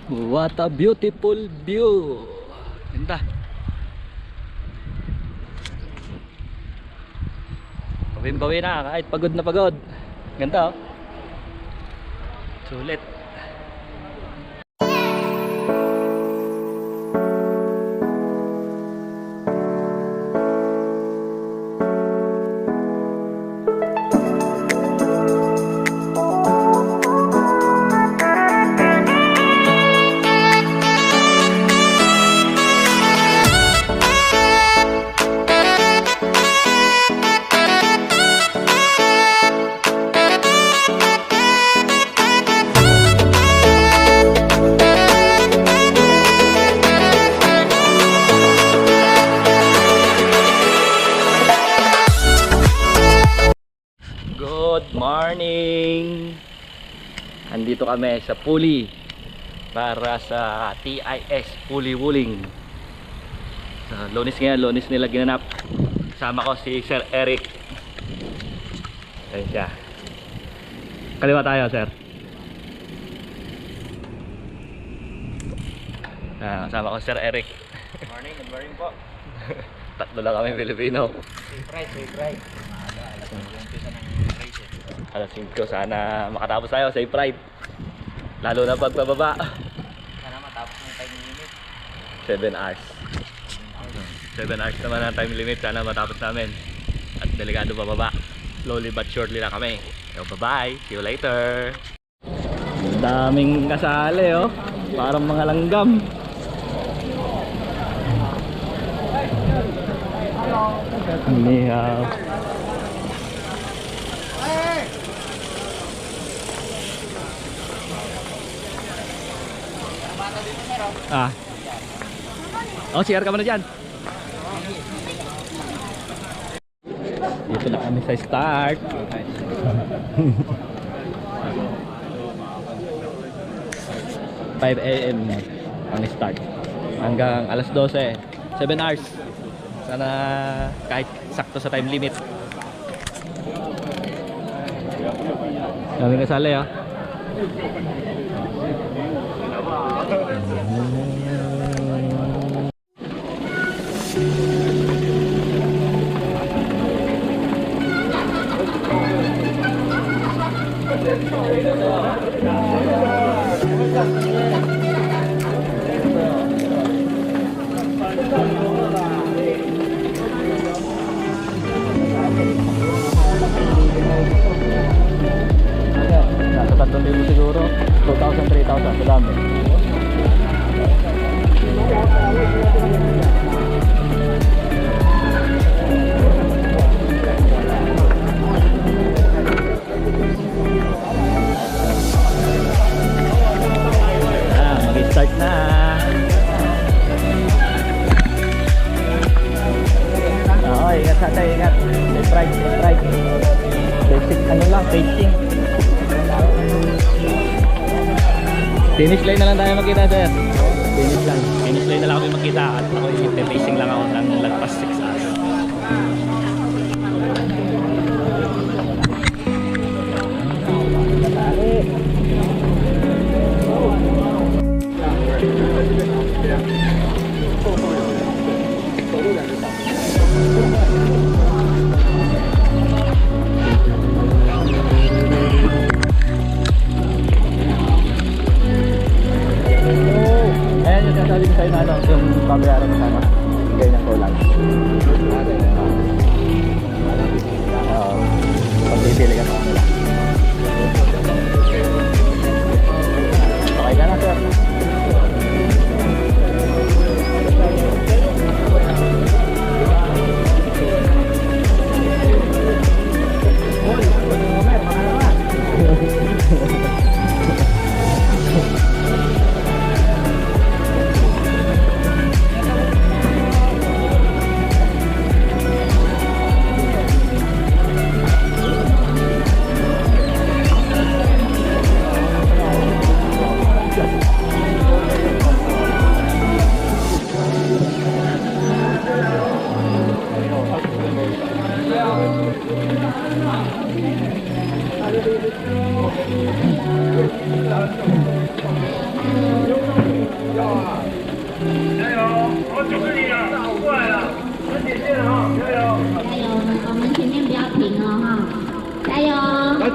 What a beautiful view. Ganda. Bawi na kahit pagod na pagod. Ganda oh. Sulit. Good morning! Andito kami sa Puli para sa TIS Puli Wuling. Lunes ngayon, lunes nila ginanap. Kasama ko si Sir Eric. Ayun siya. Kaliwa tayo, Sir. Kasama ko si Sir Eric. Good morning po. Tatlo lang kami Pilipino. Safe ride. Alas 5, sana makatapos tayo, safe ride. Lalo na pagbababa. Sana matapos ng time limit. 7 hours. 7 hours naman ang time limit, sana matapos namin. At delikado bababa. Slowly but surely lang kami. So bye bye, see you later. Daming kasali oh. Parang mga langgam. Nihaw. Oh, CR ka muna dyan. Dito na kami sa start. 5 AM ang start. Hanggang alas 12. 7 hours. Sana kahit sakto sa time limit. Daming kasali ah. Nasa 3,000 siguro, 2,000, 3,000, madami. Mag-start na. Oo, ingat sa tayo, ingat. Safe ride. Basic ano lang, pacing. Finish line na lang tayo magkita, sir. Finish line na lang kami magkita. At ako i-pacing lang ako ng lagpas 6 hours. Ayan yung sasabi ko sa'yo na ano, yung babayaran mo sana. Ganyan ko lang. Pag-ibili ka sa kanila. Okay ka na, sir.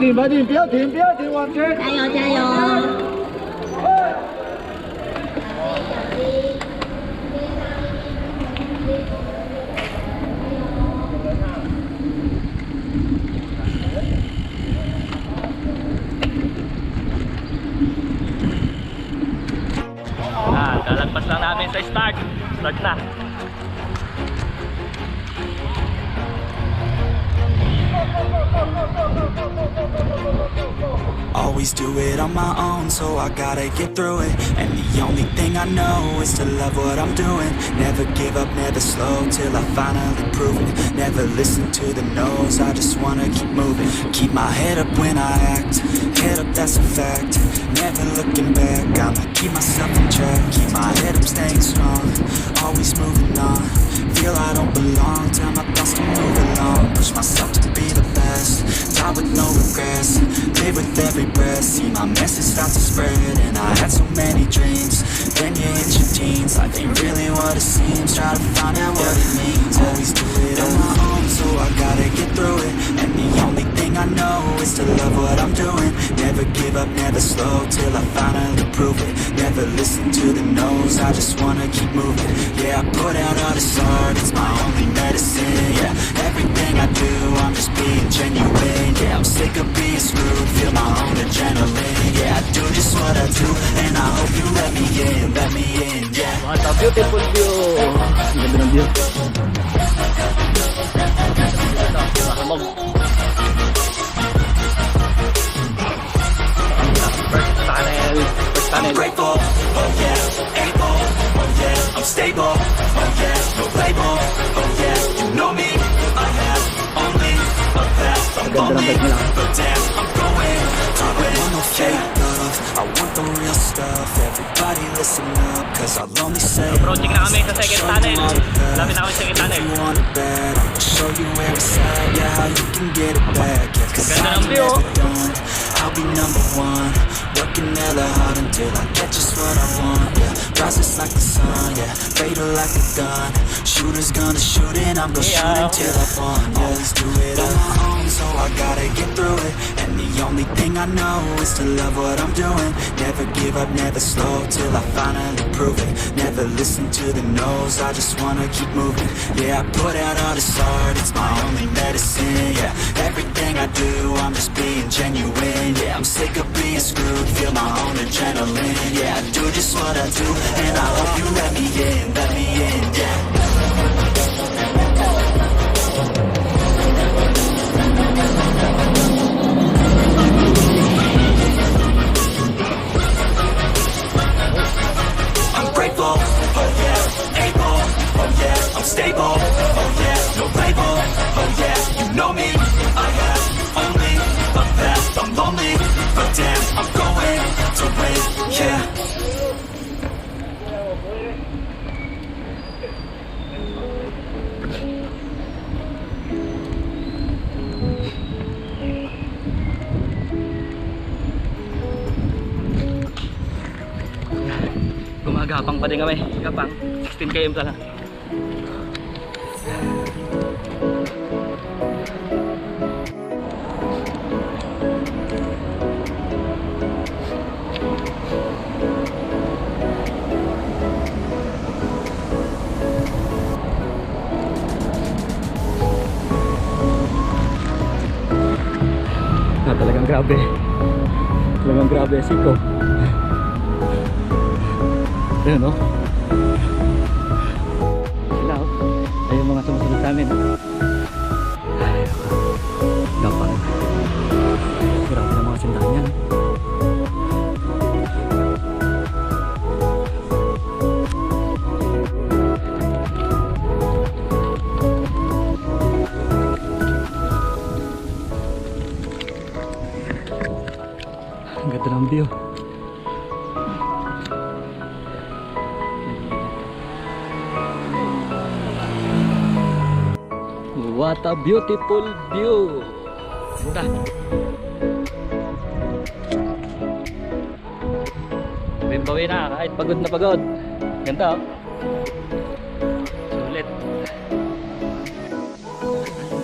顶白顶，不要停，不要停，往前。加油加油！Kalagpas lang namin sa start. Start na. Always do it on my own, so I gotta get through it. And the only thing I know is to love what I'm doing. Never give up, never slow, till I finally prove it. Never listen to the no's, I just wanna keep moving. Keep my head up when I act, head up, that's a fact. Never looking back, I'ma keep myself on track. Keep my head up, staying strong, always moving on. Feel I don't belong, tell my thoughts to move along. Push myself to be the best, die with no regrets. Live with every breath, see my message start to spread. And I had so many dreams, then you hit your teens. Life ain't really what it seems, try to find out what it means. Always do it on my own, so I gotta get through it. And the only thing I know is to love what I'm doing. Never give up, never slow, till I finally prove it. Never listen to the no's, I just wanna keep moving. Yeah, I put out all this art, it's my only medicine. Yeah, everything I do, I'm just being genuine. Yeah, I'm sick of being screwed, feel my own adrenaline. Yeah, I do just what I do, and I hope you let me in, yeah. What a beautiful view. Ang ganda ng view. Mahamog. First tunnel. First I'm tunnel. grateful, oh yeah, able, oh yeah, I'm stable, oh yeah, no label, oh yeah, you know me, I have only a past, I'm lonely, but damn, I'm going to win. I don't want no fake love, I want the real stuff. Everybody listen up, cause I'll only say Approaching na kami sa second tunnel. Lapit na kami sa second tunnel. If you want it bad, I'll show you where it's at, yeah, how you can get it back, yeah, cause Ganda I'm ng view. never done, I'll be number one, working hella hard until I get just what I want, yeah, rises like the sun, yeah, fatal like a gun, shooters gonna shoot and I'm gonna shoot until I fall, yeah, always do it on my own, so I gotta get through it, and the only thing I know is to love what I'm doing, never give up, never slow, till I finally prove it, never listen to the no's, I just wanna keep moving, yeah, I put out all this art, it's my only medicine, yeah, everything I do, I'm just being genuine, yeah, I'm sick of being screwed, feel my own adrenaline, yeah, I do just what I do, and I hope you let me in, yeah. I'm grateful, oh yeah, able, oh yeah, I'm stable, oh yeah, no label, oh yeah, you know me, I have only a past, I'm lonely, but damn, I'm going to win, yeah. Gumagapang pa din kami. Gapang. 16 km pa lang. Talagang grabe. Talagang grabe siko. Ayun no? Sila oh. Ayun mga sumusunod sa amin. Gapang. Grabe na mga sindahan yan. Ang ganda ng view. What a beautiful view. Ganda. Bawi na kahit pagod na pagod. Ganda oh. Sulit.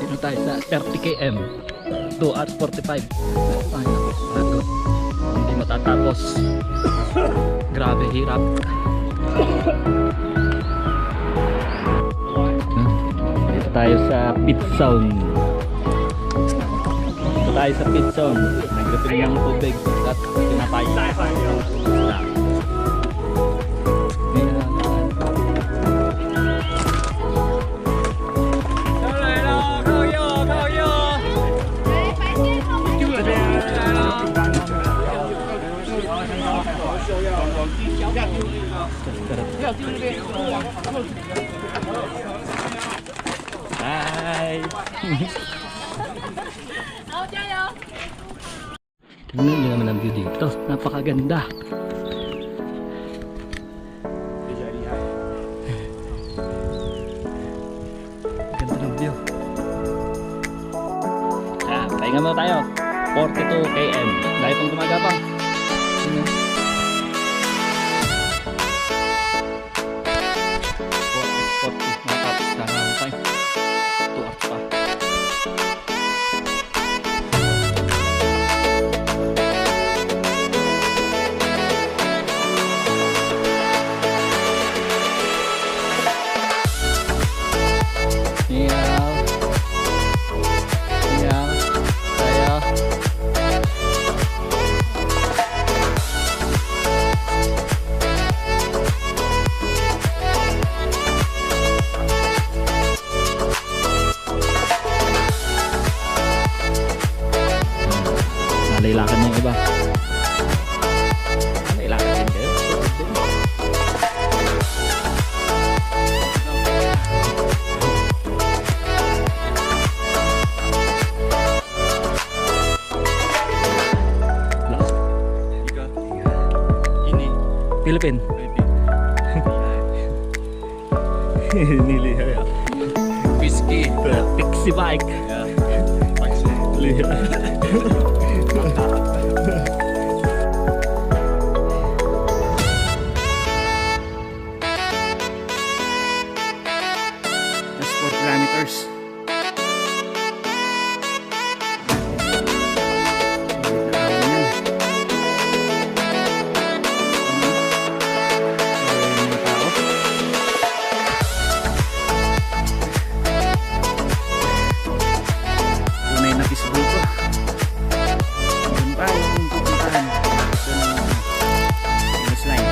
Dito tayo sa 30 km. 2 hours 45. Ay, naku. Hindi matatapos. Grabe, hirap. Dito tayo sa pit zone. Dito tayo sa pit zone. Nag-refill ng tubig at pinapay. Hi! Tingnan nyo naman ang view dito. Napakaganda. Ganda ng view. Pahinga muna tayo. 42 km. Dahil pang gumagapang. Tingnan. 40. Matapos na lang tayo. 2 hours pa. Nalailakan na yung iba. Nalailakan din kayo. Ini. Philippine. Nilihay. Whiskey. Pixie bike. That's 4 kilometers. Tunay na kisbol ko. Yun pa yung pupuntahan. Ito ng finish line.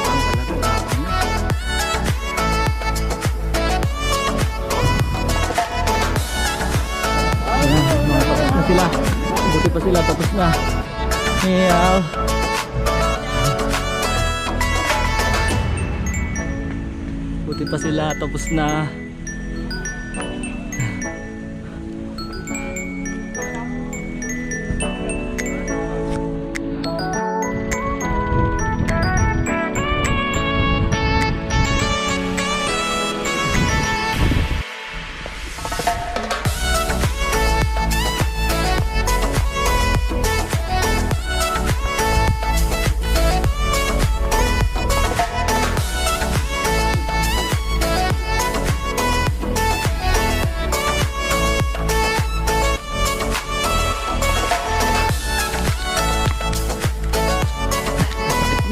Tapang talaga, tapang na. Ayan, mga tapos na sila. Buti pa sila, tapos na. Yeah. Buti pa sila, tapos na.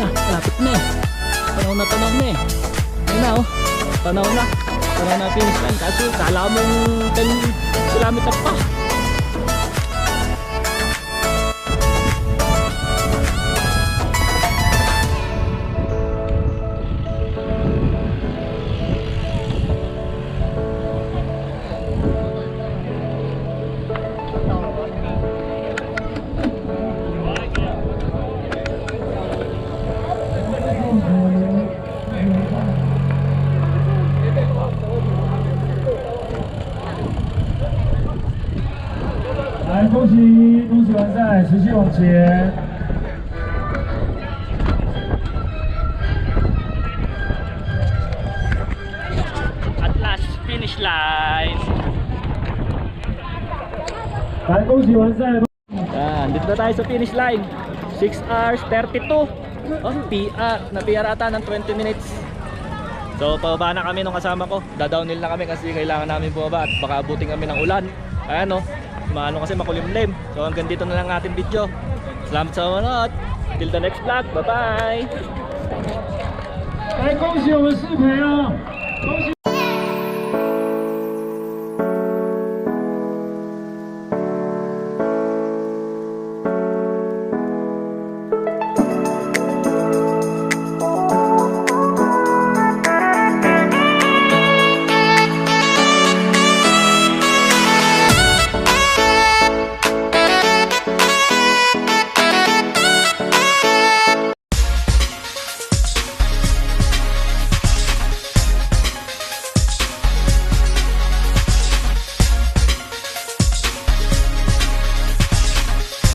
Malapit na eh. Tanaw na eh. Ayun na oh. Tanaw na finish line. Kaso kala mong 10 kilometer pa.恭喜完赛，持续往前。 At last finish line. 来，恭喜完赛。 Dito na tayo sa finish line. 6 hours 32. Oh, PR ata ng 20 minutes. So pababa na kami nung kasama ko. Downhill na kami kasi kailangan namin bumaba at baka abutin kami ng ulan. Ayan oh, maano kasi makulimlim. So hanggang dito na lang ating video. Salamat sa manood. Till the next vlog. Bye bye. 来，恭喜我们世培啊！恭喜！